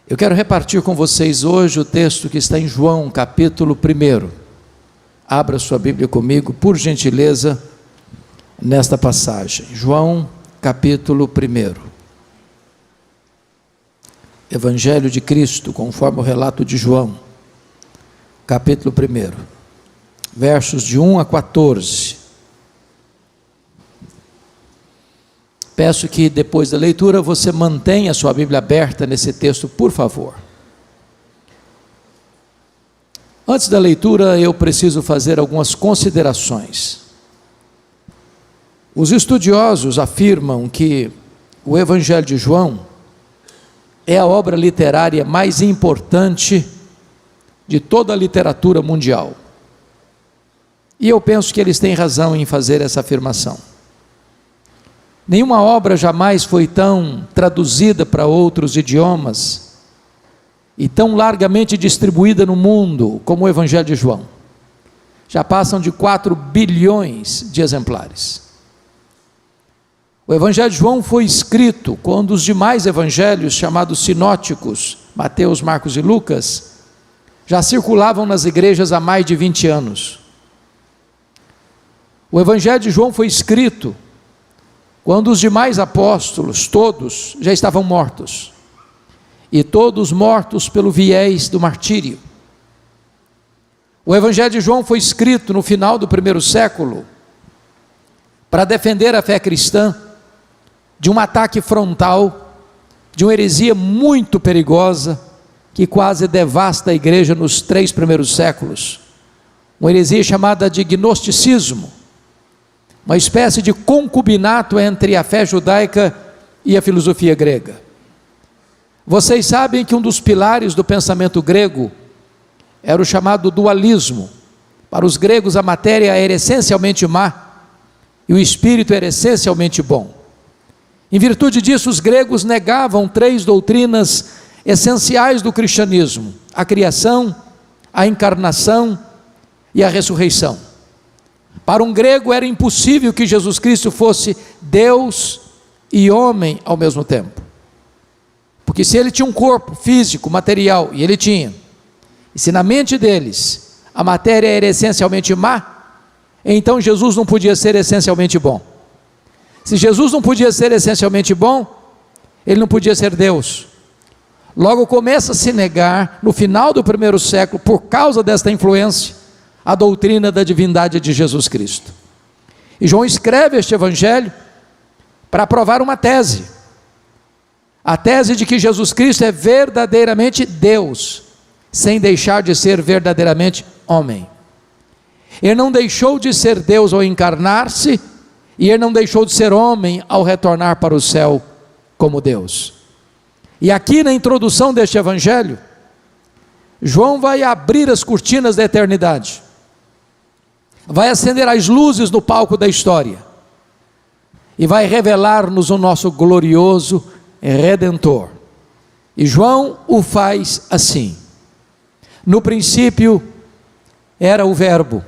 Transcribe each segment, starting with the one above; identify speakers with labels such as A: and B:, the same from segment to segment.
A: Eu quero repartir com vocês hoje o texto que está em João, capítulo 1. Abra sua Bíblia comigo, por gentileza, nesta passagem. João, capítulo 1. Evangelho de Cristo, conforme o relato de João, capítulo 1, versos de 1 a 14. Peço que depois da leitura você mantenha a sua Bíblia aberta nesse texto, por favor. Antes da leitura, eu preciso fazer algumas considerações. Os estudiosos afirmam que o Evangelho de João é a obra literária mais importante de toda a literatura mundial. E eu penso que eles têm razão em fazer essa afirmação. Nenhuma obra jamais foi tão traduzida para outros idiomas e tão largamente distribuída no mundo como o Evangelho de João. Já passam de 4 bilhões de exemplares. O Evangelho de João foi escrito quando os demais evangelhos, chamados sinóticos, Mateus, Marcos e Lucas, já circulavam nas igrejas há mais de 20 anos. O Evangelho de João foi escrito quando os demais apóstolos, todos, já estavam mortos, e todos mortos pelo viés do martírio. O Evangelho de João foi escrito no final do 1º século, para defender a fé cristã, de um ataque frontal, de uma heresia muito perigosa, que quase devasta a igreja nos 3 primeiros séculos, uma heresia chamada de gnosticismo, uma espécie de concubinato entre a fé judaica e a filosofia grega. Vocês sabem que um dos pilares do pensamento grego era o chamado dualismo. Para os gregos a matéria era essencialmente má e o espírito era essencialmente bom. Em virtude disso, os gregos negavam 3 doutrinas essenciais do cristianismo: a criação, a encarnação e a ressurreição. Para um grego era impossível que Jesus Cristo fosse Deus e homem ao mesmo tempo, porque se ele tinha um corpo físico, material, e ele tinha, e se na mente deles a matéria era essencialmente má, então Jesus não podia ser essencialmente bom. Se Jesus não podia ser essencialmente bom, ele não podia ser Deus. Logo começa a se negar, no final do 1º século, por causa desta influência, a doutrina da divindade de Jesus Cristo. E João escreve este evangelho para provar uma tese, a tese de que Jesus Cristo é verdadeiramente Deus, sem deixar de ser verdadeiramente homem. Ele não deixou de ser Deus ao encarnar-se, e ele não deixou de ser homem ao retornar para o céu como Deus. E aqui na introdução deste evangelho, João vai abrir as cortinas da eternidade, vai acender as luzes no palco da história, e vai revelar-nos o nosso glorioso Redentor. E João o faz assim: no princípio era o Verbo,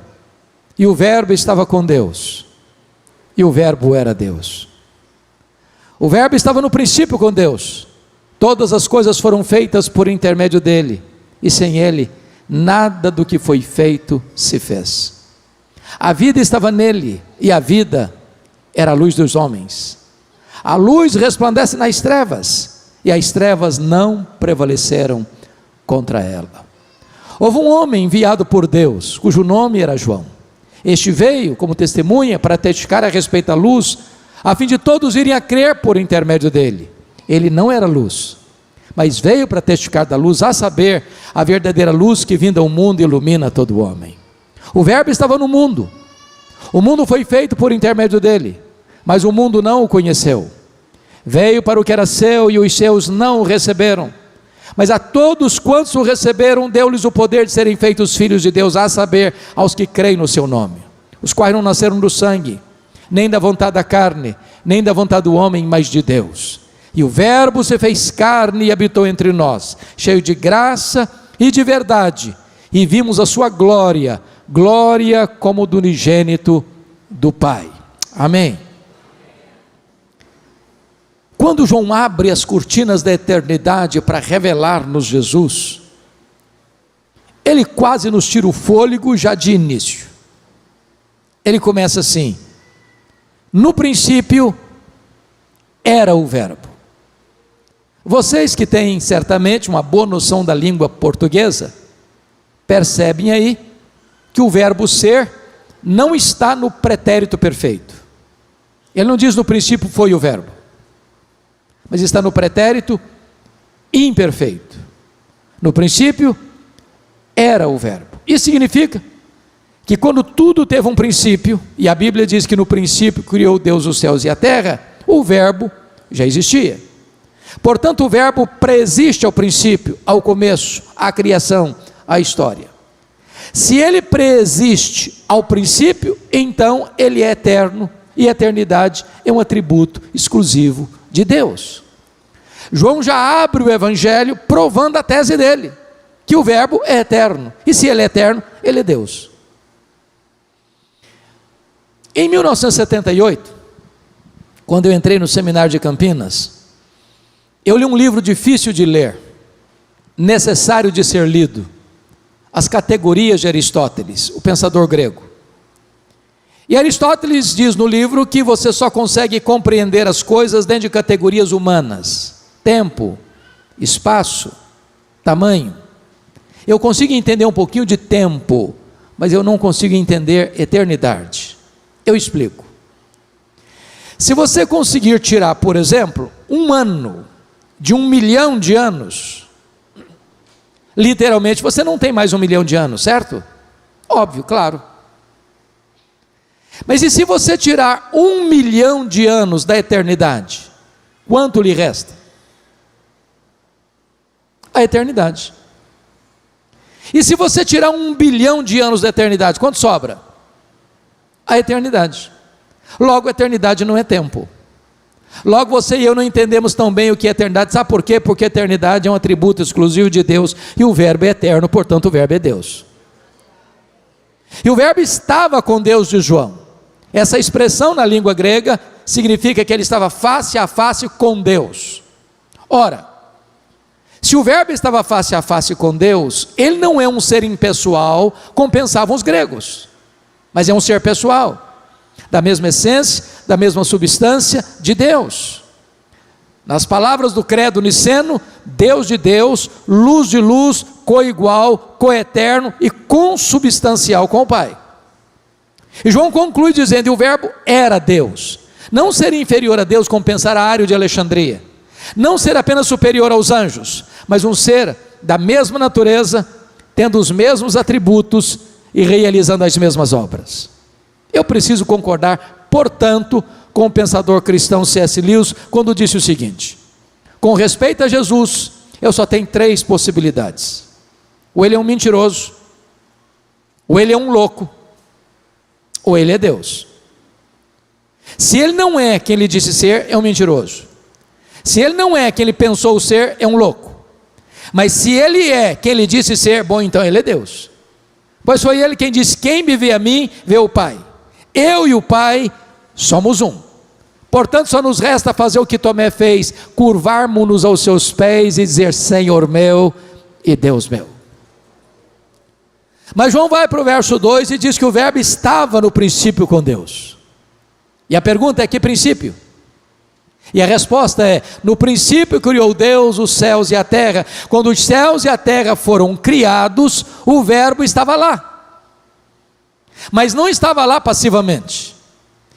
A: e o Verbo estava com Deus, e o Verbo era Deus. O Verbo estava no princípio com Deus, todas as coisas foram feitas por intermédio dele, e sem ele, nada do que foi feito se fez. A vida estava nele, e a vida era a luz dos homens. A luz resplandece nas trevas, e as trevas não prevaleceram contra ela. Houve um homem enviado por Deus, cujo nome era João. Este veio como testemunha para testificar a respeito da luz, a fim de todos irem a crer por intermédio dele. Ele não era luz, mas veio para testificar da luz, a saber, a verdadeira luz que vinda ao mundo ilumina todo homem. O Verbo estava no mundo, o mundo foi feito por intermédio dele, mas o mundo não o conheceu. Veio para o que era seu e os seus não o receberam, mas a todos quantos o receberam, deu-lhes o poder de serem feitos filhos de Deus, a saber, aos que creem no seu nome, os quais não nasceram do sangue, nem da vontade da carne, nem da vontade do homem, mas de Deus. E o Verbo se fez carne e habitou entre nós, cheio de graça e de verdade, e vimos a sua glória, glória como do unigênito do Pai. Amém. Quando João abre as cortinas da eternidade para revelar-nos Jesus, ele quase nos tira o fôlego já de início. Ele começa assim: no princípio era o Verbo. Vocês que têm certamente uma boa noção da língua portuguesa, percebem aí que o verbo ser não está no pretérito perfeito. Ele não diz no princípio foi o verbo, mas está no pretérito imperfeito. No princípio era o verbo. Isso significa que quando tudo teve um princípio, e a Bíblia diz que no princípio criou Deus os céus e a terra, o verbo já existia. Portanto, o verbo preexiste ao princípio, ao começo, à criação, à história. Se ele preexiste ao princípio, então ele é eterno, e a eternidade é um atributo exclusivo de Deus. João já abre o evangelho provando a tese dele, que o verbo é eterno, e se ele é eterno, ele é Deus. Em 1978, quando eu entrei no seminário de Campinas, eu li um livro difícil de ler, necessário de ser lido, As Categorias de Aristóteles, o pensador grego. E Aristóteles diz no livro que você só consegue compreender as coisas dentro de categorias humanas: tempo, espaço, tamanho. Eu consigo entender um pouquinho de tempo, mas eu não consigo entender eternidade. Eu explico. Se você conseguir tirar, por exemplo, um ano de 1 milhão de anos, literalmente você não tem mais 1 milhão de anos, certo? Óbvio, claro. Mas e se você tirar 1 milhão de anos da eternidade, quanto lhe resta? A eternidade. E se você tirar 1 bilhão de anos da eternidade, quanto sobra? A eternidade. Logo, a eternidade não é tempo. Logo, você e eu não entendemos tão bem o que é eternidade. Sabe por quê? Porque a eternidade é um atributo exclusivo de Deus, e o verbo é eterno, portanto o verbo é Deus. E o verbo estava com Deus, de João. Essa expressão na língua grega significa que ele estava face a face com Deus. Ora, se o verbo estava face a face com Deus, ele não é um ser impessoal, como pensavam os gregos, mas é um ser pessoal, da mesma essência, da mesma substância de Deus. Nas palavras do credo niceno, Deus de Deus, luz de luz, coigual, coeterno e consubstancial com o Pai. E João conclui dizendo: e o verbo era Deus. Não ser inferior a Deus, como pensara Ário de Alexandria, não ser apenas superior aos anjos, mas um ser da mesma natureza, tendo os mesmos atributos e realizando as mesmas obras. Eu preciso concordar, portanto, com o pensador cristão C.S. Lewis, quando disse o seguinte: com respeito a Jesus, eu só tenho 3 possibilidades: ou ele é um mentiroso, ou ele é um louco, ou ele é Deus. Se ele não é quem ele disse ser, é um mentiroso. Se ele não é quem ele pensou ser, é um louco. Mas se ele é quem ele disse ser, bom, então ele é Deus. Pois foi ele quem disse: quem me vê a mim, vê o Pai. Eu e o Pai somos um. Portanto, só nos resta fazer o que Tomé fez: curvarmos-nos aos seus pés e dizer: Senhor meu e Deus meu. Mas João vai para o verso 2 e diz que o verbo estava no princípio com Deus. E a pergunta é: que princípio? E a resposta é: no princípio criou Deus os céus e a terra. Quando os céus e a terra foram criados, o verbo estava lá. Mas não estava lá passivamente,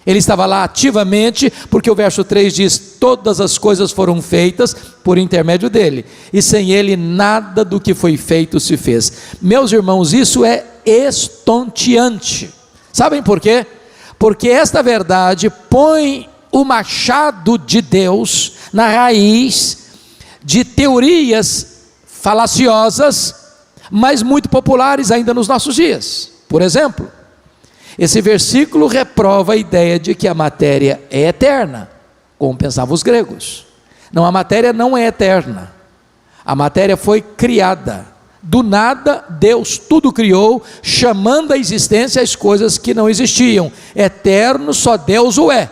A: ele estava lá ativamente, porque o verso 3 diz: todas as coisas foram feitas por intermédio dele, e sem ele nada do que foi feito se fez. Meus irmãos, isso é estonteante. Sabem por quê? Porque esta verdade põe o machado de Deus na raiz de teorias falaciosas, mas muito populares ainda nos nossos dias. Por exemplo, esse versículo reprova a ideia de que a matéria é eterna, como pensavam os gregos. Não, a matéria não é eterna. A matéria foi criada. Do nada, Deus tudo criou, chamando à existência as coisas que não existiam. Eterno, só Deus o é.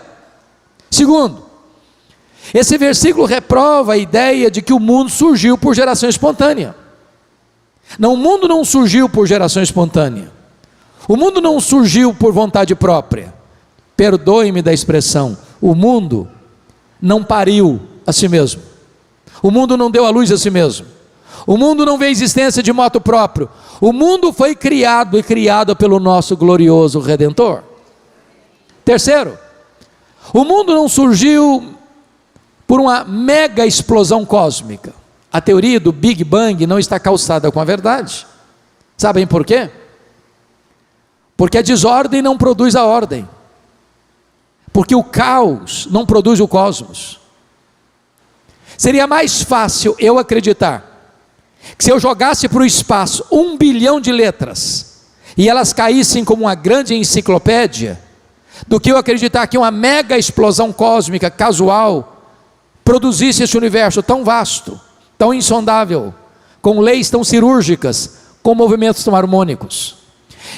A: Segundo, Esse versículo reprova a ideia de que o mundo surgiu por geração espontânea. Não, o mundo não surgiu por geração espontânea. O mundo não surgiu por vontade própria. Perdoe-me da expressão. O mundo não pariu a si mesmo. O mundo não deu à luz a si mesmo. O mundo não veio à existência de moto próprio. O mundo foi criado e criado pelo nosso glorioso Redentor. Terceiro, o mundo não surgiu por uma mega explosão cósmica. A teoria do Big Bang não está calçada com a verdade. Sabem por quê? Porque a desordem não produz a ordem. Porque o caos não produz o cosmos. Seria mais fácil eu acreditar que se eu jogasse para o espaço 1 bilhão de letras e elas caíssem como uma grande enciclopédia, do que eu acreditar que uma mega explosão cósmica casual produzisse esse universo tão vasto, tão insondável, com leis tão cirúrgicas, com movimentos tão harmônicos.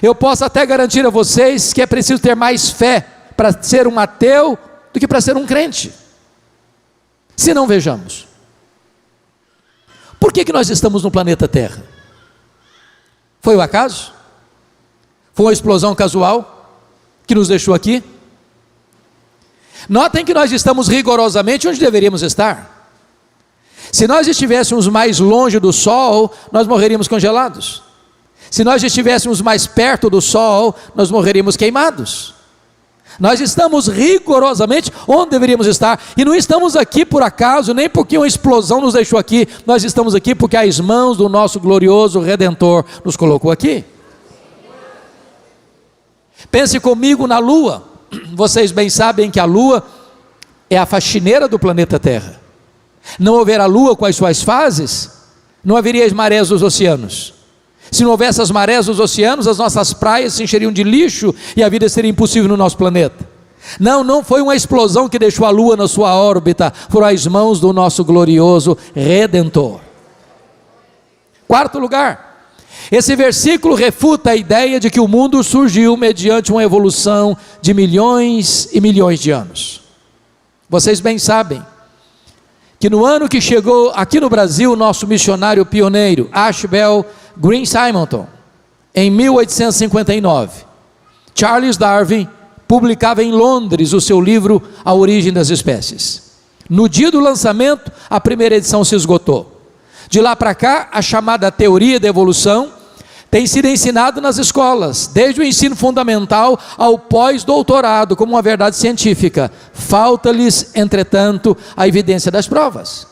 A: Eu posso até garantir a vocês que é preciso ter mais fé para ser um ateu do que para ser um crente. Se não, vejamos. Por que nós estamos no planeta Terra? Foi o acaso? Foi uma explosão casual que nos deixou aqui? Notem que nós estamos rigorosamente onde deveríamos estar. Se nós estivéssemos mais longe do Sol, nós morreríamos congelados. Se nós estivéssemos mais perto do Sol, nós morreríamos queimados. Nós estamos rigorosamente onde deveríamos estar, e não estamos aqui por acaso, nem porque uma explosão nos deixou aqui. Nós estamos aqui porque as mãos do nosso glorioso Redentor nos colocou aqui. Pense comigo na Lua. Vocês bem sabem que a Lua é a faxineira do planeta Terra. Não houver a Lua com as suas fases, não haveria as marés dos oceanos. Se não houvesse as marés dos oceanos, as nossas praias se encheriam de lixo e a vida seria impossível no nosso planeta. Não foi uma explosão que deixou a Lua na sua órbita, foram as mãos do nosso glorioso Redentor. Quarto lugar, esse versículo refuta a ideia de que o mundo surgiu mediante uma evolução de milhões e milhões de anos. Vocês bem sabem que no ano que chegou aqui no Brasil, o nosso missionário pioneiro, Ashbel Green Simonton, em 1859, Charles Darwin publicava em Londres o seu livro A Origem das Espécies. No dia do lançamento, a primeira edição se esgotou. De lá para cá, a chamada teoria da evolução tem sido ensinada nas escolas, desde o ensino fundamental ao pós-doutorado, como uma verdade científica. Falta-lhes, entretanto, a evidência das provas.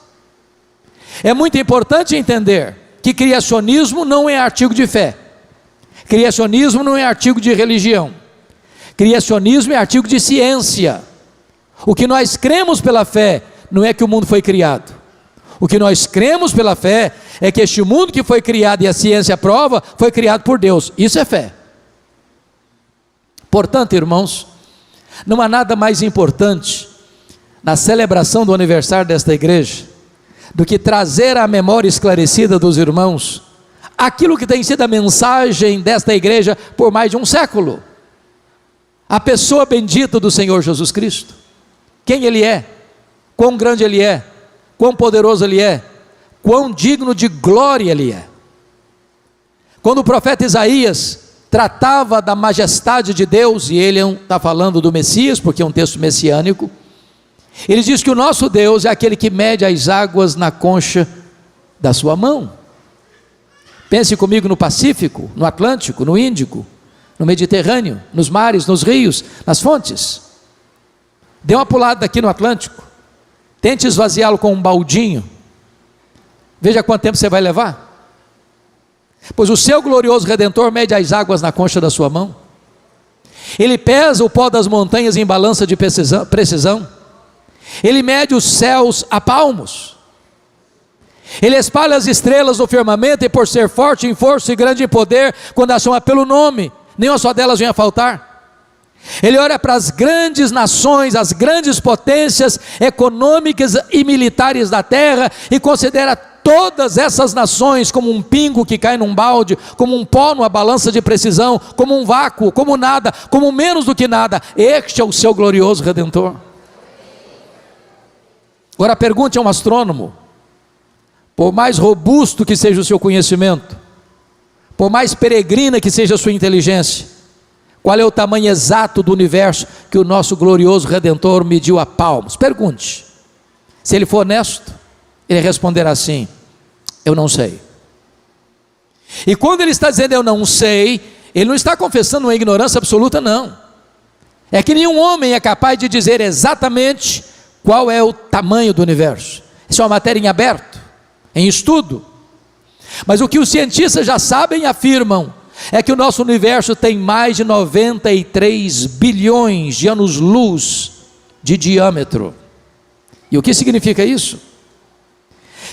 A: É muito importante entender que criacionismo não é artigo de fé, criacionismo não é artigo de religião, criacionismo é artigo de ciência. O que nós cremos pela fé não é que o mundo foi criado. O que nós cremos pela fé é que este mundo que foi criado e a ciência prova, foi criado por Deus. Isso é fé. Portanto, irmãos, não há nada mais importante na celebração do aniversário desta igreja do que trazer à memória esclarecida dos irmãos aquilo que tem sido a mensagem desta igreja por mais de um século: a pessoa bendita do Senhor Jesus Cristo, quem Ele é, quão grande Ele é, quão poderoso Ele é, quão digno de glória Ele é. Quando o profeta Isaías tratava da majestade de Deus, e ele está falando do Messias, porque é um texto messiânico, ele diz que o nosso Deus é aquele que mede as águas na concha da sua mão. Pense comigo no Pacífico, no Atlântico, no Índico, no Mediterrâneo, nos mares, nos rios, nas fontes. Dê uma pulada aqui no Atlântico, tente esvaziá-lo com um baldinho, veja quanto tempo você vai levar. Pois o seu glorioso Redentor mede as águas na concha da sua mão. Ele pesa o pó das montanhas em balança de precisão. Ele mede os céus a palmos. Ele espalha as estrelas do firmamento, e por ser forte em força e grande em poder, quando as chama pelo nome, nenhuma só delas vem a faltar. Ele olha para as grandes nações, as grandes potências econômicas e militares da terra, e considera todas essas nações como um pingo que cai num balde, como um pó numa balança de precisão, como um vácuo, como nada, como menos do que nada. Este é o seu glorioso Redentor. Agora pergunte a um astrônomo, por mais robusto que seja o seu conhecimento, por mais peregrina que seja a sua inteligência, qual é o tamanho exato do universo que o nosso glorioso Redentor mediu a palmos? Pergunte. Se ele for honesto, ele responderá assim: eu não sei. E quando ele está dizendo eu não sei, ele não está confessando uma ignorância absoluta, não. É que nenhum homem é capaz de dizer exatamente qual é o tamanho do universo. Isso é uma matéria em aberto, em estudo. Mas o que os cientistas já sabem e afirmam é que o nosso universo tem mais de 93 bilhões de anos-luz de diâmetro. E o que significa isso?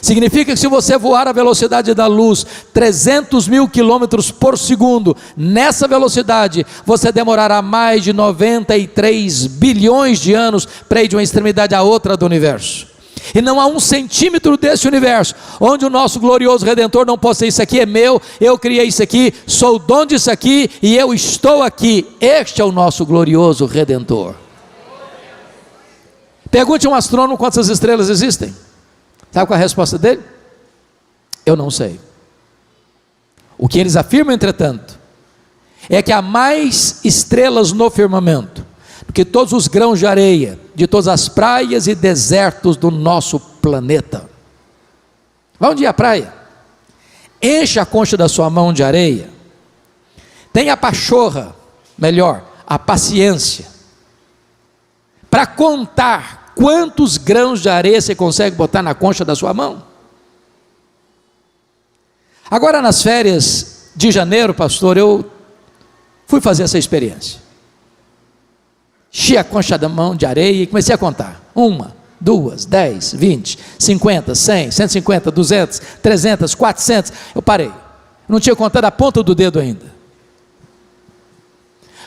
A: Significa que se você voar a velocidade da luz, 300 mil quilômetros por segundo, nessa velocidade, você demorará mais de 93 bilhões de anos para ir de uma extremidade à outra do universo. E não há um centímetro desse universo onde o nosso glorioso Redentor não possa dizer: isso aqui é meu, eu criei isso aqui, sou o dono disso aqui e eu estou aqui. Este é o nosso glorioso Redentor. Pergunte a um astrônomo quantas estrelas existem. Sabe qual é a resposta dele? Eu não sei. O que eles afirmam, entretanto, é que há mais estrelas no firmamento do que todos os grãos de areia de todas as praias e desertos do nosso planeta. Vá um dia à praia, enche a concha da sua mão de areia, tenha a pachorra, melhor, a paciência, para contar quantos grãos de areia você consegue botar na concha da sua mão. Agora nas férias de janeiro, pastor, eu fui fazer essa experiência. Enchi a concha da mão de areia e comecei a contar. 1, 2, 10, 20, 50, 100, 150, 200, 300, 400. Eu parei. Não tinha contado a ponta do dedo ainda.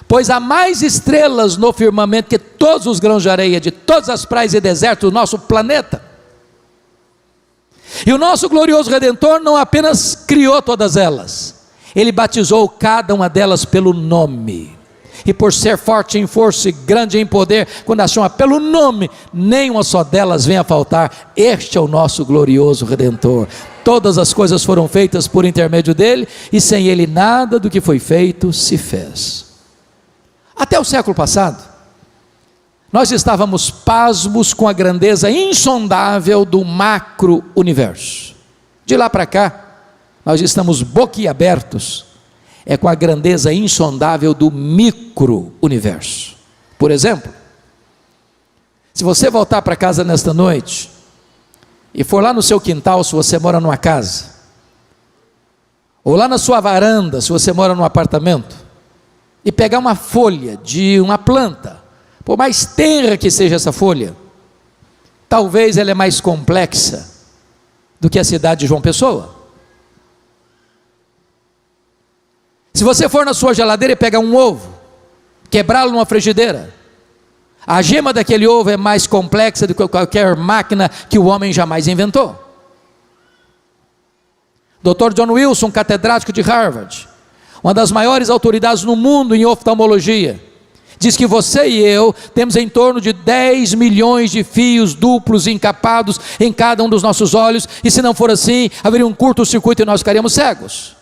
A: Pois há mais estrelas no firmamento que todos os grãos de areia de todas as praias e desertos do nosso planeta. E o nosso glorioso Redentor não apenas criou todas elas, ele batizou cada uma delas pelo nome. E por ser forte em força e grande em poder, quando a chama pelo nome, nenhuma só delas vem a faltar. Este é o nosso glorioso Redentor. Todas as coisas foram feitas por intermédio dele, e sem ele nada do que foi feito se fez. Até o século passado, nós estávamos pasmos com a grandeza insondável do macro-universo. De lá para cá, nós estamos boquiabertos com a grandeza insondável do micro-universo. Por exemplo, se você voltar para casa nesta noite, e for lá no seu quintal, se você mora numa casa, ou lá na sua varanda, se você mora num apartamento, e pegar uma folha de uma planta, por mais tenra que seja essa folha, talvez ela é mais complexa do que a cidade de João Pessoa. Se você for na sua geladeira e pegar um ovo, quebrá-lo numa frigideira, a gema daquele ovo é mais complexa do que qualquer máquina que o homem jamais inventou. Dr. John Wilson, catedrático de Harvard, uma das maiores autoridades no mundo em oftalmologia, diz que você e eu temos em torno de 10 milhões de fios duplos encapados em cada um dos nossos olhos, e se não for assim, haveria um curto-circuito e nós ficaríamos cegos.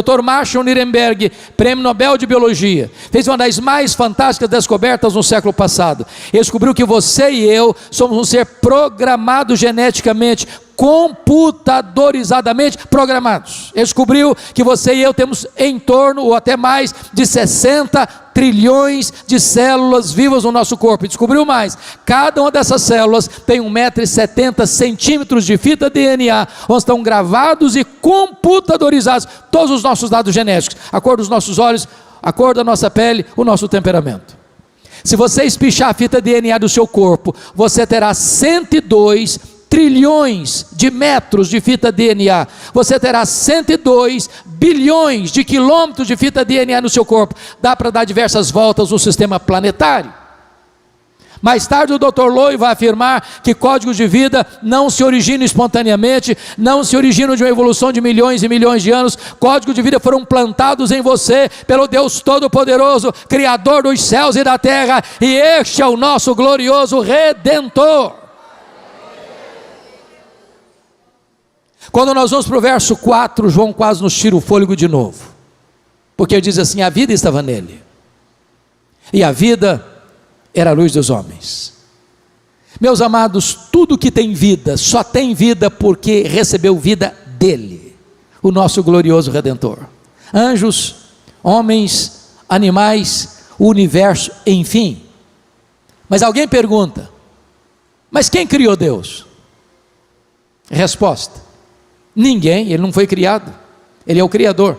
A: Dr. Marshall Nirenberg, prêmio Nobel de Biologia, fez uma das mais fantásticas descobertas no século passado. Ele descobriu que você e eu somos um ser programado geneticamente, computadorizadamente programados. Ele descobriu que você e eu temos em torno, ou até mais, de 60 trilhões de células vivas no nosso corpo. E descobriu mais: cada uma dessas células tem 1,70 m de fita DNA, onde estão gravados e computadorizados todos os nossos dados genéticos, a cor dos nossos olhos, a cor da nossa pele, o nosso temperamento. Se você espichar a fita DNA do seu corpo, você terá 102 trilhões de metros de fita DNA, você terá 102 bilhões de quilômetros de fita DNA no seu corpo. Dá para dar diversas voltas no sistema planetário. Mais tarde o Dr. Loy vai afirmar que códigos de vida não se originam espontaneamente, não se originam de uma evolução de milhões e milhões de anos. Códigos de vida foram plantados em você pelo Deus Todo-Poderoso, Criador dos céus e da terra, e este é o nosso glorioso Redentor. Quando nós vamos para o verso 4, João quase nos tira o fôlego de novo, porque diz assim: a vida estava nele, e a vida era a luz dos homens. Meus amados, tudo que tem vida, só tem vida porque recebeu vida dele, o nosso glorioso Redentor. Anjos, homens, animais, o universo, enfim. Mas alguém pergunta: mas quem criou Deus? Resposta: ninguém, ele não foi criado, ele é o Criador.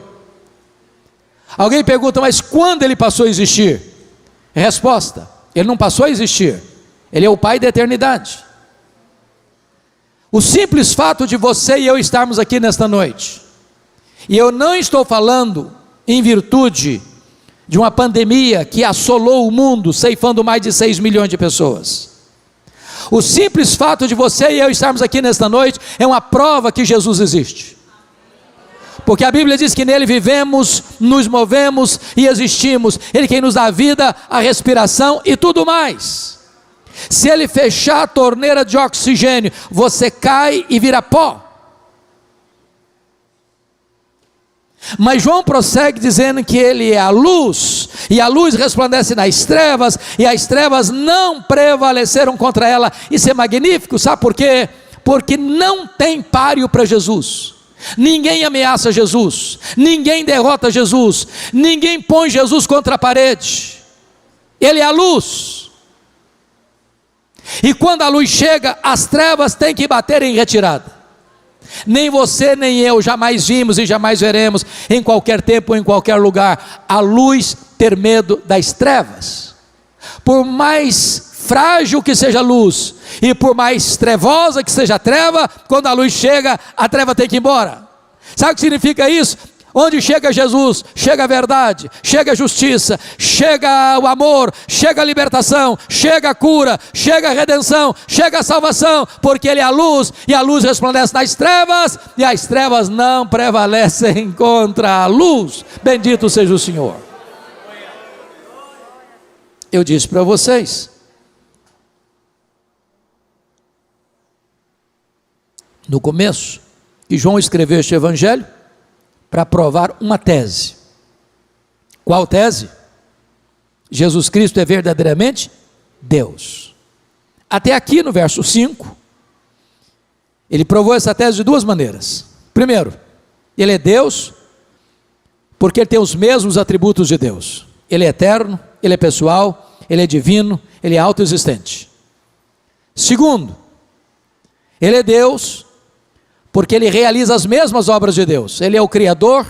A: Alguém pergunta: mas quando ele passou a existir? Resposta: ele não passou a existir, ele é o Pai da eternidade. O simples fato de você e eu estarmos aqui nesta noite, e eu não estou falando em virtude de uma pandemia que assolou o mundo, ceifando mais de 6 milhões de pessoas. O simples fato de você e eu estarmos aqui nesta noite é uma prova que Jesus existe. Porque a Bíblia diz que nele vivemos, nos movemos e existimos. Ele quem nos dá a vida, a respiração e tudo mais. Se ele fechar a torneira de oxigênio, você cai e vira pó. Mas João prossegue dizendo que ele é a luz, e a luz resplandece nas trevas, e as trevas não prevaleceram contra ela. Isso é magnífico, sabe por quê? Porque não tem páreo para Jesus. Ninguém ameaça Jesus, ninguém derrota Jesus, ninguém põe Jesus contra a parede. Ele é a luz, e quando a luz chega, as trevas têm que bater em retirada. Nem você nem eu jamais vimos e jamais veremos, em qualquer tempo ou em qualquer lugar, a luz ter medo das trevas. Por mais frágil que seja a luz, e por mais trevosa que seja a treva, quando a luz chega, a treva tem que ir embora. Sabe o que significa isso? Onde chega Jesus, chega a verdade, chega a justiça, chega o amor, chega a libertação, chega a cura, chega a redenção, chega a salvação, porque ele é a luz, e a luz resplandece nas trevas, e as trevas não prevalecem contra a luz. Bendito seja o Senhor. Eu disse para vocês, no começo, que João escreveu este evangelho para provar uma tese. Qual tese? Jesus Cristo é verdadeiramente Deus. Até aqui no verso 5, ele provou essa tese de duas maneiras. Primeiro, ele é Deus porque ele tem os mesmos atributos de Deus. Ele é eterno, ele é pessoal, ele é divino, ele é autoexistente. Segundo, ele é Deus porque ele realiza as mesmas obras de Deus. Ele é o Criador,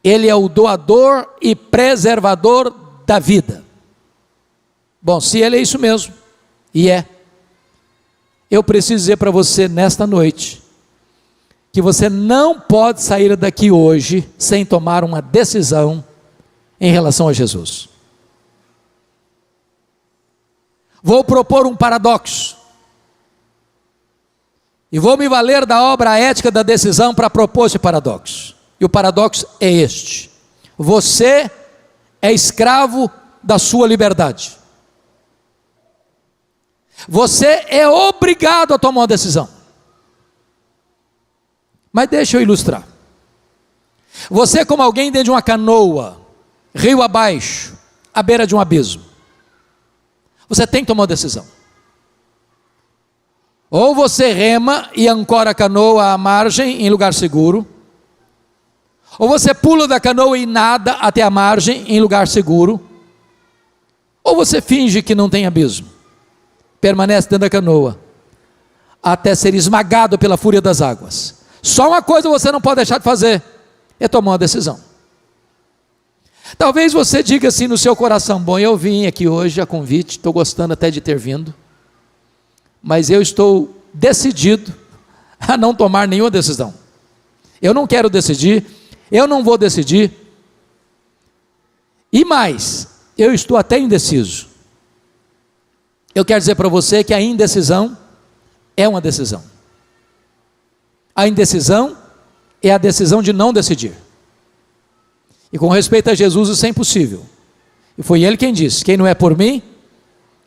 A: ele é o doador e preservador da vida. Bom, se ele é isso mesmo, e é, eu preciso dizer para você nesta noite, que você não pode sair daqui hoje sem tomar uma decisão em relação a Jesus. Vou propor um paradoxo, e vou me valer da obra ética da decisão para propor esse paradoxo. E o paradoxo é este: você é escravo da sua liberdade. Você é obrigado a tomar uma decisão. Mas deixa eu ilustrar. Você é como alguém dentro de uma canoa, rio abaixo, à beira de um abismo. Você tem que tomar uma decisão. Ou você rema e ancora a canoa à margem em lugar seguro, ou você pula da canoa e nada até a margem em lugar seguro, ou você finge que não tem abismo, permanece dentro da canoa até ser esmagado pela fúria das águas. Só uma coisa você não pode deixar de fazer, é tomar uma decisão. Talvez você diga assim no seu coração: bom, eu vim aqui hoje a convite, estou gostando até de ter vindo, mas eu estou decidido a não tomar nenhuma decisão. Eu não quero decidir, eu não vou decidir, e mais, eu estou até indeciso. Eu quero dizer para você que a indecisão é uma decisão. A indecisão é a decisão de não decidir. E com respeito a Jesus, isso é impossível. E foi ele quem disse: quem não é por mim,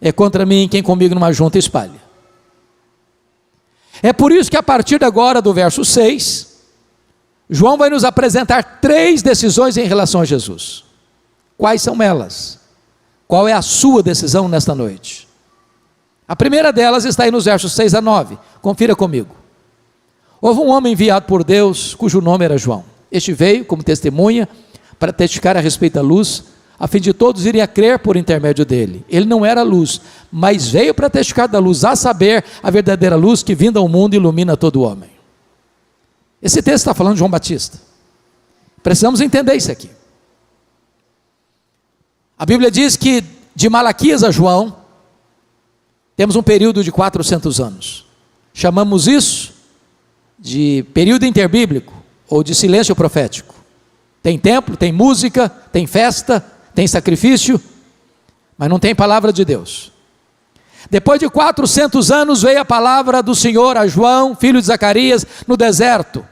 A: é contra mim, quem comigo numa junta espalha. É por isso que a partir de agora, do verso 6, João vai nos apresentar 3 decisões em relação a Jesus. Quais são elas? Qual é a sua decisão nesta noite? A primeira delas está aí nos versos 6 a 9, confira comigo. Houve um homem enviado por Deus, cujo nome era João. Este veio como testemunha para testificar a respeito da luz, a fim de todos irem a crer por intermédio dele. Ele não era luz, mas veio para testificar da luz, a saber, a verdadeira luz que vinda ao mundo ilumina todo homem. Esse texto está falando de João Batista. Precisamos entender isso aqui. A Bíblia diz que de Malaquias a João, temos um período de 400 anos. Chamamos isso de período interbíblico, ou de silêncio profético. Tem templo, tem música, tem festa, tem sacrifício, mas não tem palavra de Deus. Depois de 400 anos veio a palavra do Senhor a João, filho de Zacarias, no deserto.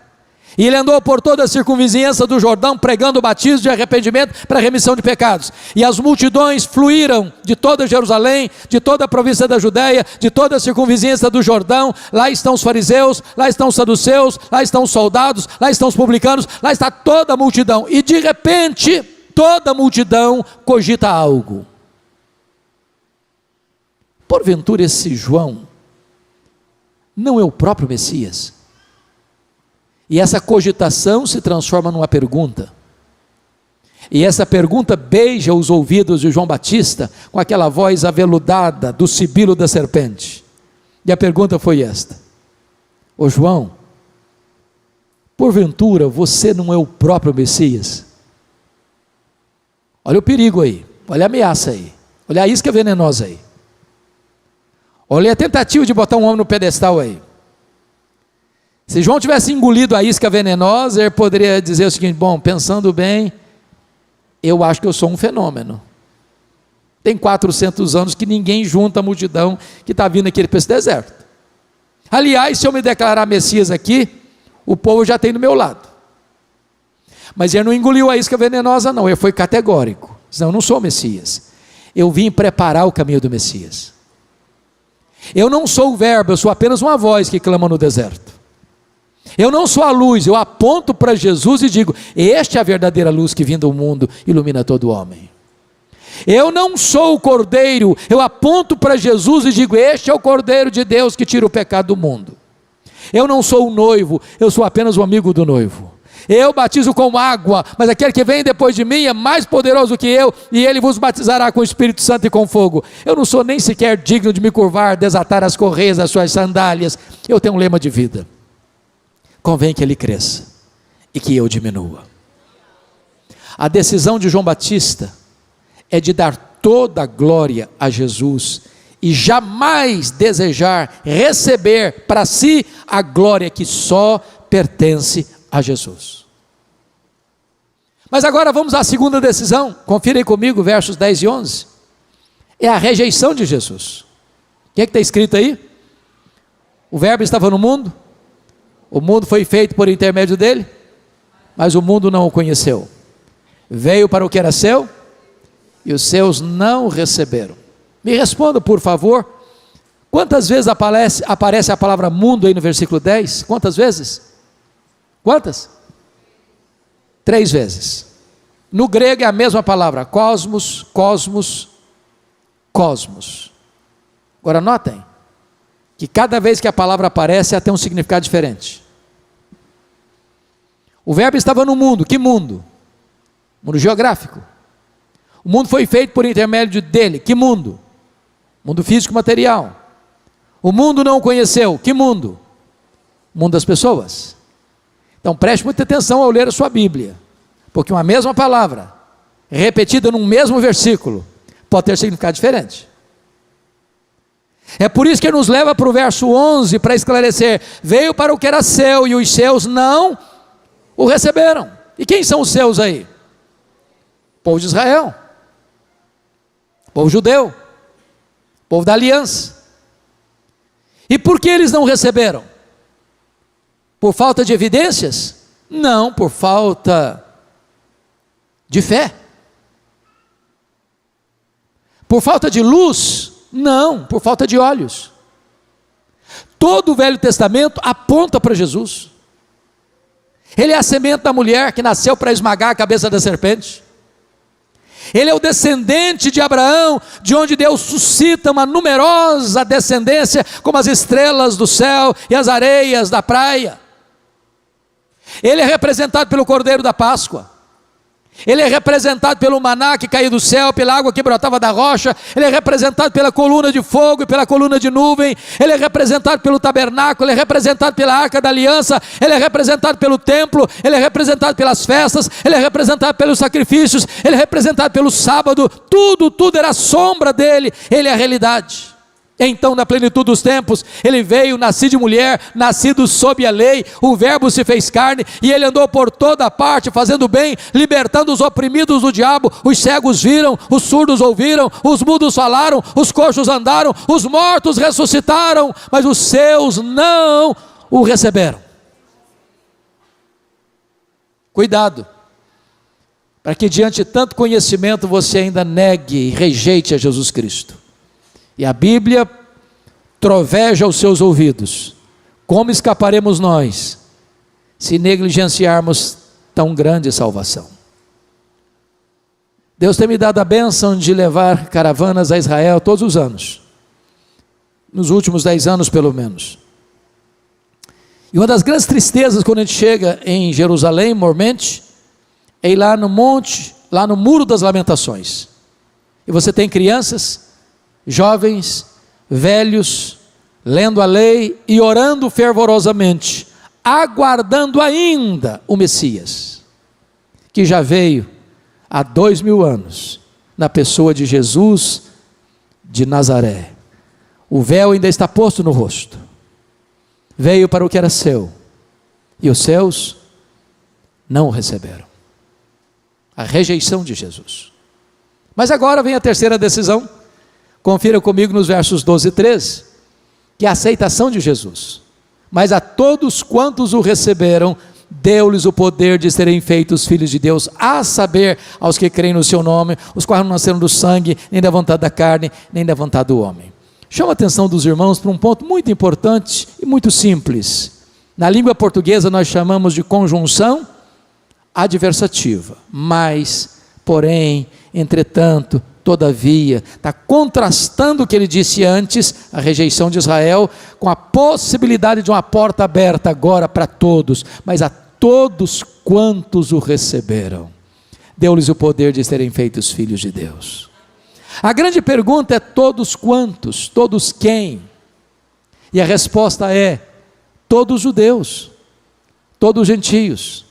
A: E ele andou por toda a circunvizinhança do Jordão, pregando o batismo de arrependimento para a remissão de pecados. E as multidões fluíram de toda Jerusalém, de toda a província da Judéia, de toda a circunvizinhança do Jordão. Lá estão os fariseus, lá estão os saduceus, lá estão os soldados, lá estão os publicanos, lá está toda a multidão. E de repente, toda a multidão cogita algo. Porventura esse João não é o próprio Messias? E essa cogitação se transforma numa pergunta. E essa pergunta beija os ouvidos de João Batista com aquela voz aveludada do sibilo da serpente. E a pergunta foi esta: ô João, porventura você não é o próprio Messias? Olha o perigo aí, olha a ameaça aí, olha a isca venenosa aí, olha a tentativa de botar um homem no pedestal aí. Se João tivesse engolido a isca venenosa, ele poderia dizer o seguinte: bom, pensando bem, eu acho que eu sou um fenômeno. Tem 400 anos que ninguém junta a multidão que está vindo aqui para esse deserto. Aliás, se eu me declarar Messias aqui, o povo já tem do meu lado. Mas ele não engoliu a isca venenosa não, ele foi categórico. Disse: não, eu não sou Messias, eu vim preparar o caminho do Messias. Eu não sou o verbo, eu sou apenas uma voz que clama no deserto. Eu não sou a luz, eu aponto para Jesus e digo: este é a verdadeira luz que vinda ao mundo ilumina todo homem. Eu não sou o cordeiro, eu aponto para Jesus e digo: este é o cordeiro de Deus que tira o pecado do mundo. Eu não sou o noivo, eu sou apenas o amigo do noivo. Eu batizo com água, mas aquele que vem depois de mim é mais poderoso que eu, e ele vos batizará com o Espírito Santo e com fogo. Eu não sou nem sequer digno de me curvar, desatar as correias das suas sandálias. Eu tenho um lema de vida: convém que ele cresça e que eu diminua. A decisão de João Batista é de dar toda a glória a Jesus e jamais desejar receber para si a glória que só pertence a Jesus. Mas agora vamos à segunda decisão, confirem comigo versos 10 e 11, é a rejeição de Jesus. O que está escrito aí? O verbo estava no mundo, o mundo foi feito por intermédio dele, mas o mundo não o conheceu. Veio para o que era seu, e os seus não o receberam. Me responda, por favor, quantas vezes aparece a palavra mundo aí no versículo 10? Quantas vezes? Quantas? 3 vezes. No grego é a mesma palavra, cosmos, cosmos, cosmos. Agora notem, que cada vez que a palavra aparece, ela tem um significado diferente. O verbo estava no mundo, que mundo? Mundo geográfico. O mundo foi feito por intermédio dele, que mundo? Mundo físico material. O mundo não o conheceu, que mundo? Mundo das pessoas. Então preste muita atenção ao ler a sua Bíblia, porque uma mesma palavra, repetida num mesmo versículo, pode ter significado diferente. É por isso que ele nos leva para o verso 11, para esclarecer: veio para o que era seu, e os seus não o receberam. E quem são os seus aí? Povo de Israel, povo judeu, povo da aliança. E por que eles não receberam? Por falta de evidências? Não, por falta de fé. Por falta de luz? Não, por falta de olhos. Todo o Velho Testamento aponta para Jesus. Ele é a semente da mulher que nasceu para esmagar a cabeça da serpente. Ele é o descendente de Abraão, de onde Deus suscita uma numerosa descendência, como as estrelas do céu e as areias da praia. Ele é representado pelo Cordeiro da Páscoa. Ele é representado pelo maná que caiu do céu, pela água que brotava da rocha. Ele é representado pela coluna de fogo e pela coluna de nuvem. Ele é representado pelo tabernáculo. Ele é representado pela arca da aliança. Ele é representado pelo templo. Ele é representado pelas festas. Ele é representado pelos sacrifícios. Ele é representado pelo sábado. Tudo era sombra dele. Ele é a realidade. Então, na plenitude dos tempos, ele veio, nascido de mulher, nascido sob a lei, o verbo se fez carne, e ele andou por toda parte, fazendo bem, libertando os oprimidos do diabo. Os cegos viram, os surdos ouviram, os mudos falaram, os coxos andaram, os mortos ressuscitaram, mas os seus não o receberam. Cuidado, para que diante de tanto conhecimento você ainda negue e rejeite a Jesus Cristo. E a Bíblia troveja os seus ouvidos. Como escaparemos nós se negligenciarmos tão grande salvação? Deus tem me dado a bênção de levar caravanas a Israel todos os anos, nos últimos 10 anos pelo menos. E uma das grandes tristezas quando a gente chega em Jerusalém, mormente, é ir lá no monte, lá no Muro das Lamentações. E você tem crianças, jovens, velhos, lendo a lei e orando fervorosamente, aguardando ainda o Messias, que já veio há 2000 anos, na pessoa de Jesus de Nazaré. O véu ainda está posto no rosto, veio para o que era seu, e os seus não o receberam. A rejeição de Jesus. Mas agora vem a terceira decisão. Confira comigo nos versos 12 e 13, que é a aceitação de Jesus. Mas a todos quantos o receberam, deu-lhes o poder de serem feitos filhos de Deus, a saber, aos que creem no seu nome, os quais não nasceram do sangue, nem da vontade da carne, nem da vontade do homem. Chama a atenção dos irmãos para um ponto muito importante e muito simples. Na língua portuguesa nós chamamos de conjunção adversativa. Mas, porém, entretanto, todavia, está contrastando o que ele disse antes, a rejeição de Israel, com a possibilidade de uma porta aberta agora para todos, mas a todos quantos o receberam, deu-lhes o poder de serem feitos filhos de Deus. A grande pergunta é: todos quantos? Todos quem? E a resposta é: todos judeus, todos gentios,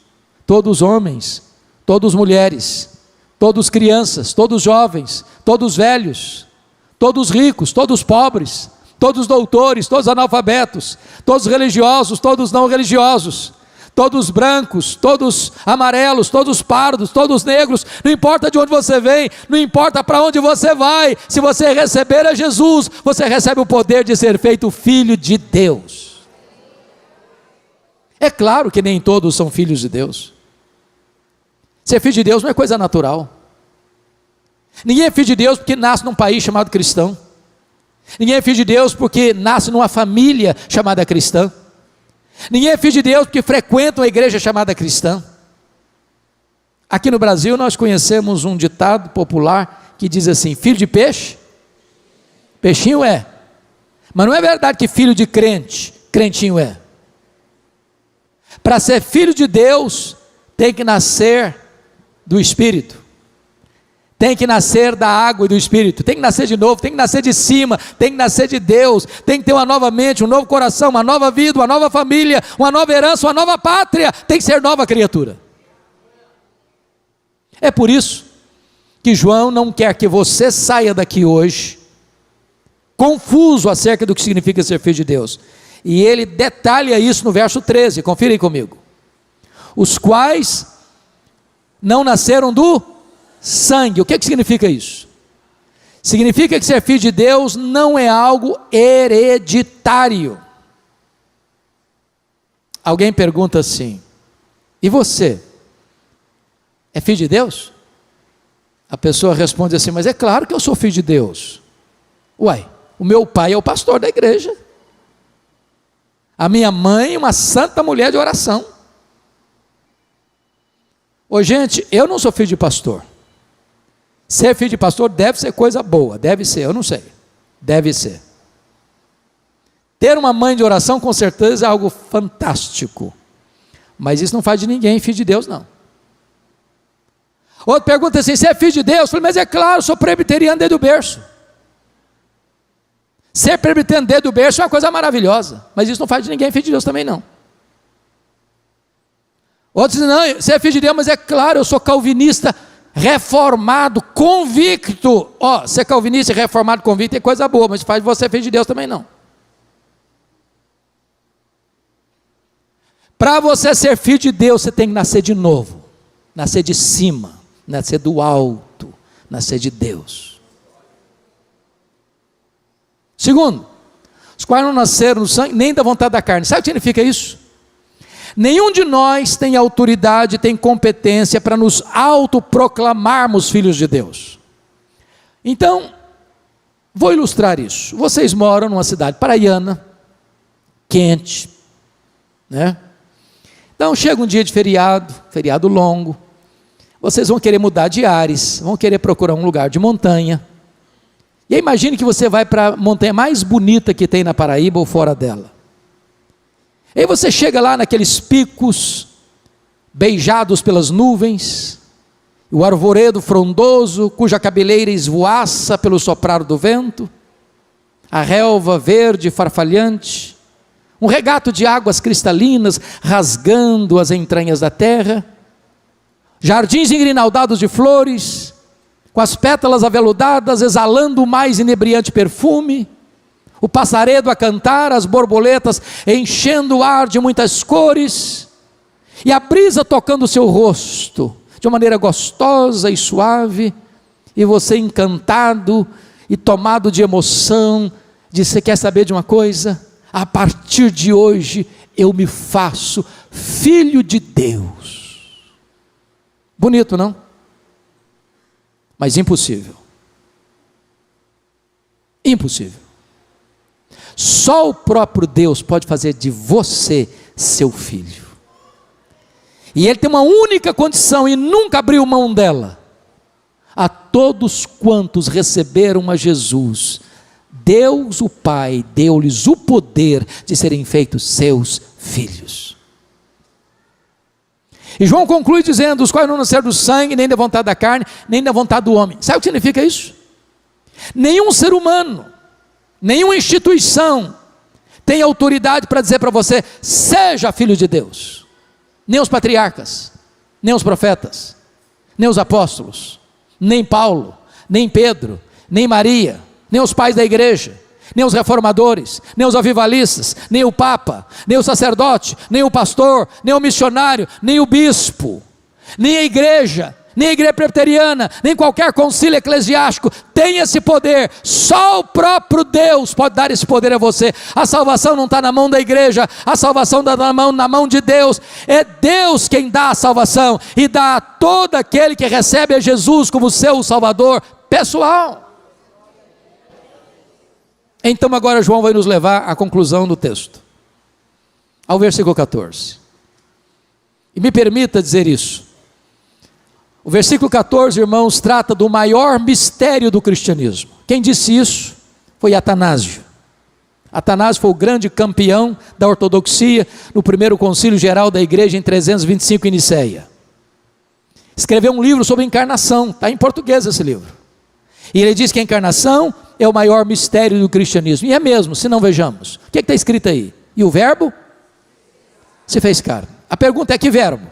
A: todos homens, todos mulheres, todos crianças, todos jovens, todos velhos, todos ricos, todos pobres, todos doutores, todos analfabetos, todos religiosos, todos não religiosos, todos brancos, todos amarelos, todos pardos, todos negros, não importa de onde você vem, não importa para onde você vai, se você receber a Jesus, você recebe o poder de ser feito filho de Deus. É claro que nem todos são filhos de Deus. Ser filho de Deus não é coisa natural. Ninguém é filho de Deus porque nasce num país chamado cristão. Ninguém é filho de Deus porque nasce numa família chamada cristã. Ninguém é filho de Deus porque frequenta uma igreja chamada cristã. Aqui no Brasil nós conhecemos um ditado popular que diz assim: filho de peixe, peixinho é. Mas não é verdade que filho de crente, crentinho é. Para ser filho de Deus, tem que nascer do Espírito, tem que nascer da água e do Espírito, tem que nascer de novo, tem que nascer de cima, tem que nascer de Deus, tem que ter uma nova mente, um novo coração, uma nova vida, uma nova família, uma nova herança, uma nova pátria, tem que ser nova criatura. É por isso que João não quer que você saia daqui hoje confuso acerca do que significa ser filho de Deus, e ele detalha isso no verso 13, confirem comigo: os quais não nasceram do sangue. O que significa isso? Significa que ser filho de Deus não é algo hereditário. Alguém pergunta assim: e você? É filho de Deus? A pessoa responde assim: mas é claro que eu sou filho de Deus. Uai, o meu pai é o pastor da igreja. A minha mãe é uma santa mulher de oração. Ô gente, eu não sou filho de pastor. Ser filho de pastor deve ser coisa boa, deve ser, eu não sei, deve ser. Ter uma mãe de oração com certeza é algo fantástico, mas isso não faz de ninguém filho de Deus não. Outro pergunta assim: você é filho de Deus? Eu falei: mas é claro, eu sou presbiteriano desde o berço. Ser presbiteriano desde o berço é uma coisa maravilhosa, mas isso não faz de ninguém filho de Deus também não. Outros dizem: não, você é filho de Deus, mas é claro, eu sou calvinista, reformado, convicto. Ser calvinista e reformado, convicto é coisa boa, mas faz de você filho de Deus também não. Para você ser filho de Deus, você tem que nascer de novo, nascer de cima, nascer do alto, nascer de Deus. Segundo, os quais não nasceram do sangue, nem da vontade da carne. Sabe o que significa isso? Nenhum de nós tem autoridade, tem competência para nos autoproclamarmos filhos de Deus. Então, vou ilustrar isso. Vocês moram numa cidade praiana, quente, né? Então chega um dia de feriado longo, vocês vão querer mudar de ares, vão querer procurar um lugar de montanha. E aí imagine que você vai para a montanha mais bonita que tem na Paraíba ou fora dela. Aí você chega lá naqueles picos, beijados pelas nuvens, o arvoredo frondoso, cuja cabeleira esvoaça pelo soprar do vento, a relva verde farfalhante, um regato de águas cristalinas rasgando as entranhas da terra, jardins engrinaldados de flores, com as pétalas aveludadas exalando o mais inebriante perfume, o passaredo a cantar, as borboletas enchendo o ar de muitas cores, e a brisa tocando o seu rosto, de uma maneira gostosa e suave, e você encantado e tomado de emoção, de você quer saber de uma coisa? A partir de hoje eu me faço filho de Deus. Bonito, não? Mas impossível. Impossível. Só o próprio Deus pode fazer de você seu filho. E Ele tem uma única condição e nunca abriu mão dela. A todos quantos receberam a Jesus, Deus o Pai deu-lhes o poder de serem feitos seus filhos. E João conclui dizendo: os quais não nasceram do sangue, nem da vontade da carne, nem da vontade do homem. Sabe o que significa isso? Nenhum ser humano, nenhuma instituição tem autoridade para dizer para você: seja filho de Deus. Nem os patriarcas, nem os profetas, nem os apóstolos, nem Paulo, nem Pedro, nem Maria, nem os pais da igreja, nem os reformadores, nem os avivalistas, nem o papa, nem o sacerdote, nem o pastor, nem o missionário, nem o bispo, nem a igreja presbiteriana, nem qualquer concílio eclesiástico tem esse poder. Só o próprio Deus pode dar esse poder a você. A salvação não está na mão da igreja, a salvação está na mão de Deus. É Deus quem dá a salvação e dá a todo aquele que recebe a Jesus como seu Salvador pessoal. Então agora João vai nos levar à conclusão do texto, ao versículo 14. E me permita dizer isso. O versículo 14, irmãos, trata do maior mistério do cristianismo. Quem disse isso foi Atanásio. Atanásio foi o grande campeão da ortodoxia no primeiro concílio geral da igreja em 325 em Niceia. Escreveu um livro sobre a encarnação, está em português esse livro. E ele diz que a encarnação é o maior mistério do cristianismo. E é mesmo, se não vejamos. O que está escrito aí? E o verbo se fez carne. A pergunta é: que verbo?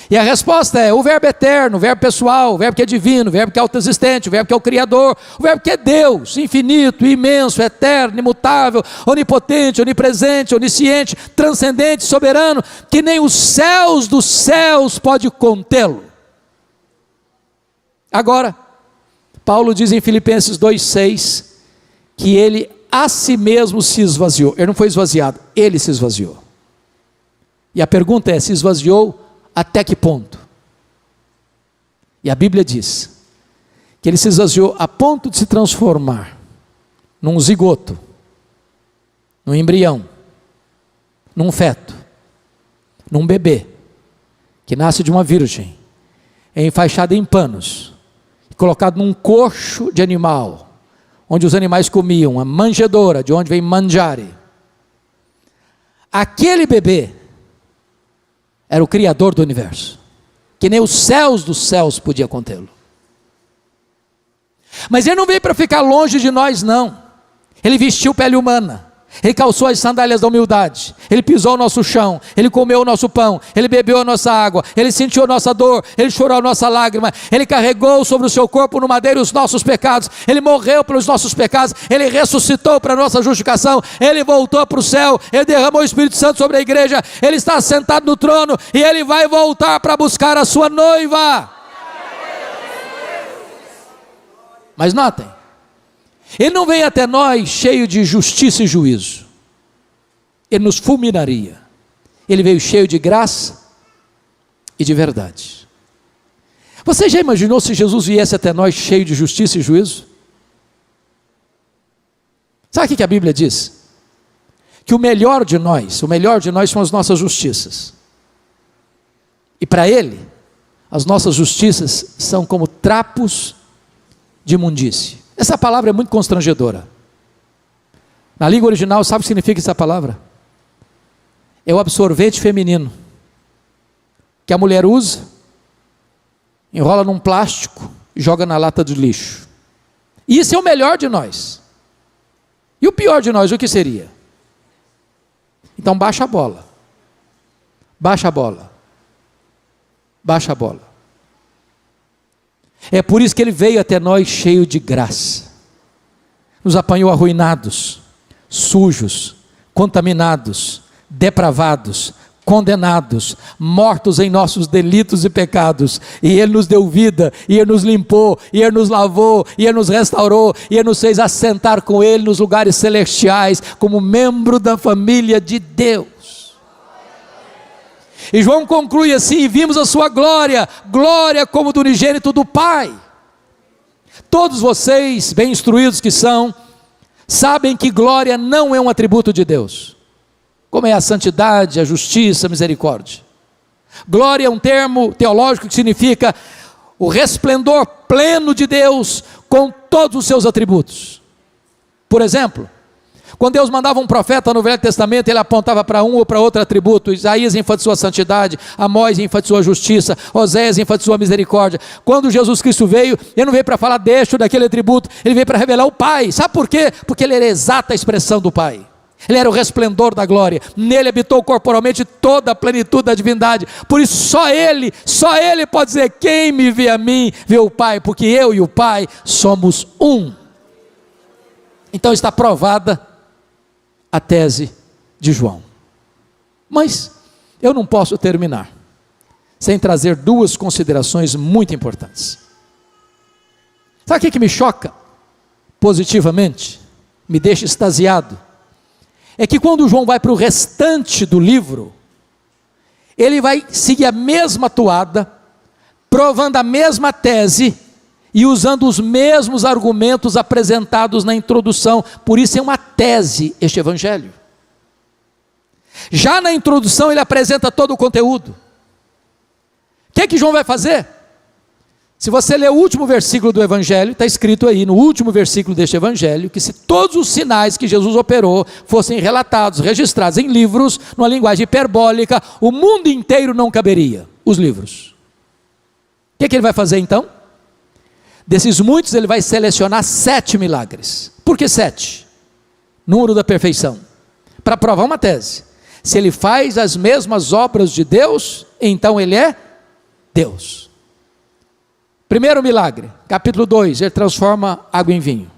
A: E a resposta é: o verbo eterno, o verbo pessoal, o verbo que é divino, o verbo que é autoexistente, o verbo que é o Criador, o verbo que é Deus, infinito, imenso, eterno, imutável, onipotente, onipresente, onisciente, transcendente, soberano, que nem os céus dos céus pode contê-lo. Agora, Paulo diz em Filipenses 2,6 que ele a si mesmo se esvaziou. Ele não foi esvaziado, ele se esvaziou. E a pergunta é: se esvaziou até que ponto? E a Bíblia diz que ele se esvaziou a ponto de se transformar num zigoto, num embrião, num feto, num bebê, que nasce de uma virgem, é enfaixado em panos, colocado num coxo de animal, onde os animais comiam, a manjedoura, de onde vem mangiare. Aquele bebê era o Criador do universo, que nem os céus dos céus podia contê-lo. Mas ele não veio para ficar longe de nós, não. Ele vestiu pele humana, ele calçou as sandálias da humildade, ele pisou o nosso chão, ele comeu o nosso pão, ele bebeu a nossa água, ele sentiu a nossa dor, ele chorou a nossa lágrima, ele carregou sobre o seu corpo no madeiro os nossos pecados, ele morreu pelos nossos pecados, ele ressuscitou para a nossa justificação, ele voltou para o céu, ele derramou o Espírito Santo sobre a igreja, ele está sentado no trono e ele vai voltar para buscar a sua noiva. Mas notem, ele não vem até nós cheio de justiça e juízo, ele nos fulminaria. Ele veio cheio de graça e de verdade. Você já imaginou se Jesus viesse até nós cheio de justiça e juízo? Sabe o que a Bíblia diz? Que o melhor de nós são as nossas justiças, e para Ele as nossas justiças são como trapos de imundície. Essa palavra é muito constrangedora. Na língua original, sabe o que significa essa palavra? É o absorvente feminino, que a mulher usa, enrola num plástico e joga na lata de lixo. E isso é o melhor de nós. E o pior de nós, o que seria? Então baixa a bola. Baixa a bola. Baixa a bola. É por isso que ele veio até nós cheio de graça, nos apanhou arruinados, sujos, contaminados, depravados, condenados, mortos em nossos delitos e pecados, e ele nos deu vida, e ele nos limpou, e ele nos lavou, e ele nos restaurou, e ele nos fez assentar com ele nos lugares celestiais, como membro da família de Deus. E João conclui assim: e vimos a sua glória, glória como do unigênito do Pai. Todos vocês, bem instruídos que são, sabem que glória não é um atributo de Deus, como é a santidade, a justiça, a misericórdia. Glória é um termo teológico que significa o resplendor pleno de Deus com todos os seus atributos. Por exemplo, quando Deus mandava um profeta no Velho Testamento, ele apontava para um ou para outro atributo. Isaías enfatizou a santidade, Amós enfatizou a justiça, Oséias enfatizou a misericórdia. Quando Jesus Cristo veio, ele não veio para falar deste ou daquele atributo, ele veio para revelar o Pai. Sabe por quê? Porque ele era a exata expressão do Pai. Ele era o resplendor da glória, nele habitou corporalmente toda a plenitude da divindade. Por isso só ele pode dizer: quem me vê a mim, vê o Pai, porque eu e o Pai somos um. Então está provada a tese de João. Mas eu não posso terminar sem trazer duas considerações muito importantes. Sabe o que me choca positivamente, me deixa extasiado? É que quando João vai para o restante do livro, ele vai seguir a mesma toada, provando a mesma tese e usando os mesmos argumentos apresentados na introdução. Por isso é uma tese este evangelho. Já na introdução ele apresenta todo o conteúdo. O que João vai fazer? Se você ler o último versículo do evangelho, está escrito aí no último versículo deste evangelho, que se todos os sinais que Jesus operou fossem relatados, registrados em livros, numa linguagem hiperbólica, o mundo inteiro não caberia, os livros. O que ele vai fazer então? Desses muitos ele vai selecionar 7 milagres. Por que 7? Número da perfeição. Para provar uma tese: se ele faz as mesmas obras de Deus, então ele é Deus. Primeiro milagre, capítulo 2, ele transforma água em vinho.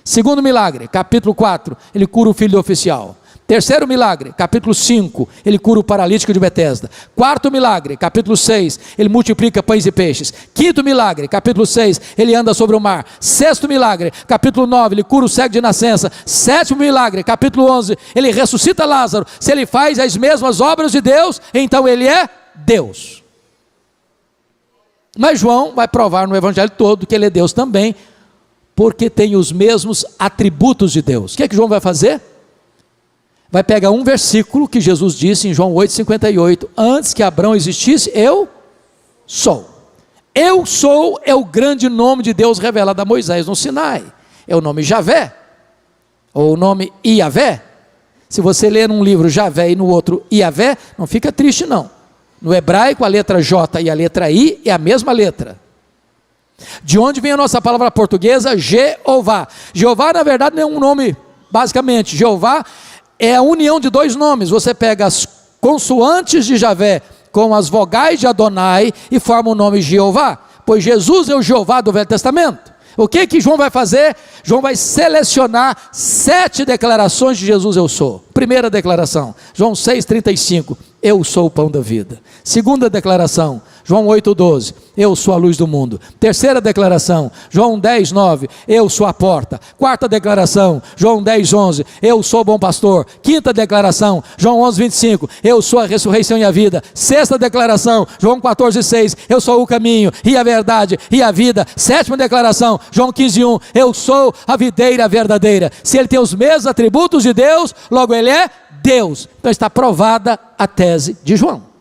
A: Segundo milagre, capítulo 4, ele cura o filho do oficial. Terceiro milagre, capítulo 5, ele cura o paralítico de Betesda. Quarto milagre, capítulo 6, ele multiplica pães e peixes. Quinto milagre, capítulo 6, ele anda sobre o mar. Sexto milagre, capítulo 9, ele cura o cego de nascença. Sétimo milagre, capítulo 11, ele ressuscita Lázaro. Se ele faz as mesmas obras de Deus, então ele é Deus. Mas João vai provar no evangelho todo que ele é Deus também, porque tem os mesmos atributos de Deus. O que é que João vai fazer? Vai pegar um versículo que Jesus disse em João 8,58, antes que Abraão existisse, eu sou. Eu sou é o grande nome de Deus revelado a Moisés no Sinai. É o nome Javé, ou o nome Iavé. Se você ler num livro Javé e no outro Iavé, não fica triste não. No hebraico a letra J e a letra I é a mesma letra. De onde vem a nossa palavra portuguesa? Jeová. Jeová na verdade não é um nome, basicamente, Jeová é a união de dois nomes. Você pega as consoantes de Javé com as vogais de Adonai e forma o nome Jeová, pois Jesus é o Jeová do Velho Testamento. O que que João vai fazer? João vai selecionar 7 declarações de Jesus eu sou. Primeira declaração, João 6,35, eu sou o pão da vida. Segunda declaração, João 8,12, eu sou a luz do mundo. Terceira declaração, João 10,9, eu sou a porta. Quarta declaração, João 10,11, eu sou o bom pastor. Quinta declaração, João 11,25, eu sou a ressurreição e a vida. Sexta declaração, João 14,6, eu sou o caminho e a verdade e a vida. Sétima declaração, João 15,1, eu sou a videira verdadeira. Se ele tem os mesmos atributos de Deus, logo ele é Deus. Então está provada a tese de João.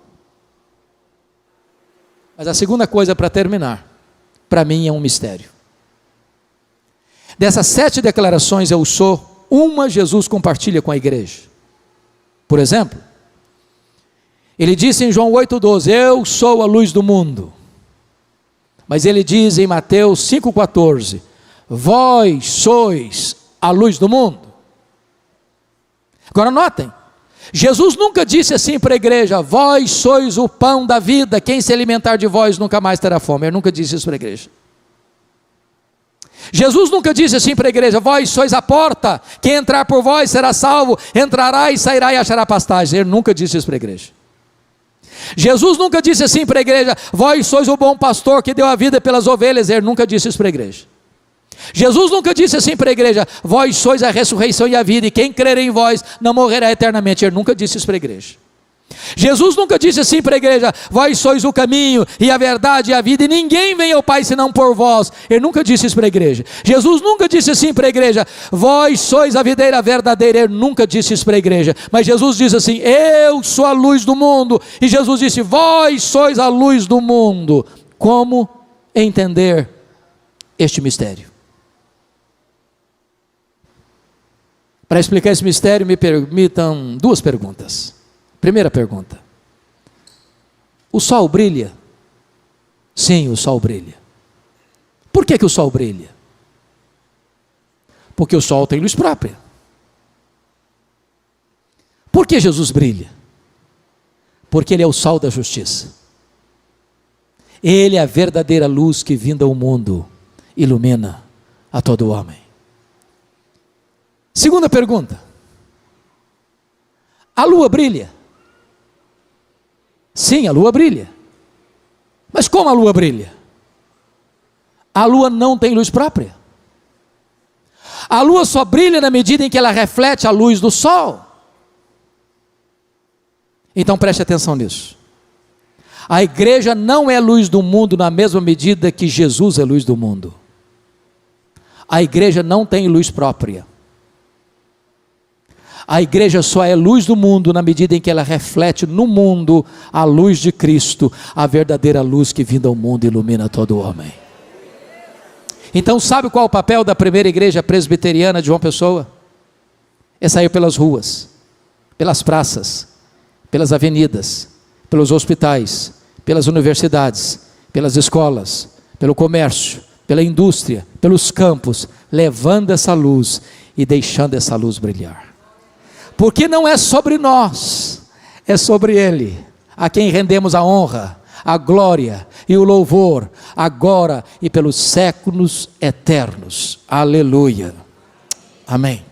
A: Mas a segunda coisa para terminar, para mim é um mistério. Dessas 7 declarações eu sou, uma Jesus compartilha com a igreja. Por exemplo, ele disse em João 8,12, eu sou a luz do mundo. Mas ele diz em Mateus 5,14, vós sois a luz do mundo. Agora notem, Jesus nunca disse assim para a igreja, vós sois o pão da vida, quem se alimentar de vós nunca mais terá fome. Ele nunca disse isso para a igreja. Jesus nunca disse assim para a igreja, vós sois a porta, quem entrar por vós será salvo, entrará e sairá e achará pastagem. Ele nunca disse isso para a igreja. Jesus nunca disse assim para a igreja, vós sois o bom pastor que deu a vida pelas ovelhas. Ele nunca disse isso para a igreja. Jesus nunca disse assim para a igreja, vós sois a ressurreição e a vida, e quem crer em vós não morrerá eternamente. Ele nunca disse isso para a igreja. Jesus nunca disse assim para a igreja, vós sois o caminho e a verdade e a vida, e ninguém vem ao Pai senão por vós. Ele nunca disse isso para a igreja. Jesus nunca disse assim para a igreja, vós sois a videira verdadeira. Ele nunca disse isso para a igreja. Mas Jesus disse assim, eu sou a luz do mundo. E Jesus disse, vós sois a luz do mundo. Como entender este mistério? Para explicar esse mistério, me permitam 2 perguntas. Primeira pergunta: o sol brilha? Sim, o sol brilha. Por que o sol brilha? Porque o sol tem luz própria. Por que Jesus brilha? Porque ele é o sol da justiça. Ele é a verdadeira luz que, vinda ao mundo, ilumina a todo homem. Segunda pergunta: a lua brilha? Sim, a lua brilha. Mas como a lua brilha? A lua não tem luz própria. A lua só brilha na medida em que ela reflete a luz do sol. Então preste atenção nisso. A igreja não é luz do mundo na mesma medida que Jesus é luz do mundo. A igreja não tem luz própria. A igreja só é luz do mundo na medida em que ela reflete no mundo a luz de Cristo, a verdadeira luz que, vinda ao mundo, ilumina todo homem. Então sabe qual é o papel da primeira igreja presbiteriana de João Pessoa? É sair pelas ruas, pelas praças, pelas avenidas, pelos hospitais, pelas universidades, pelas escolas, pelo comércio, pela indústria, pelos campos, levando essa luz e deixando essa luz brilhar. Porque não é sobre nós, é sobre Ele, a quem rendemos a honra, a glória e o louvor, agora e pelos séculos eternos. Aleluia. Amém.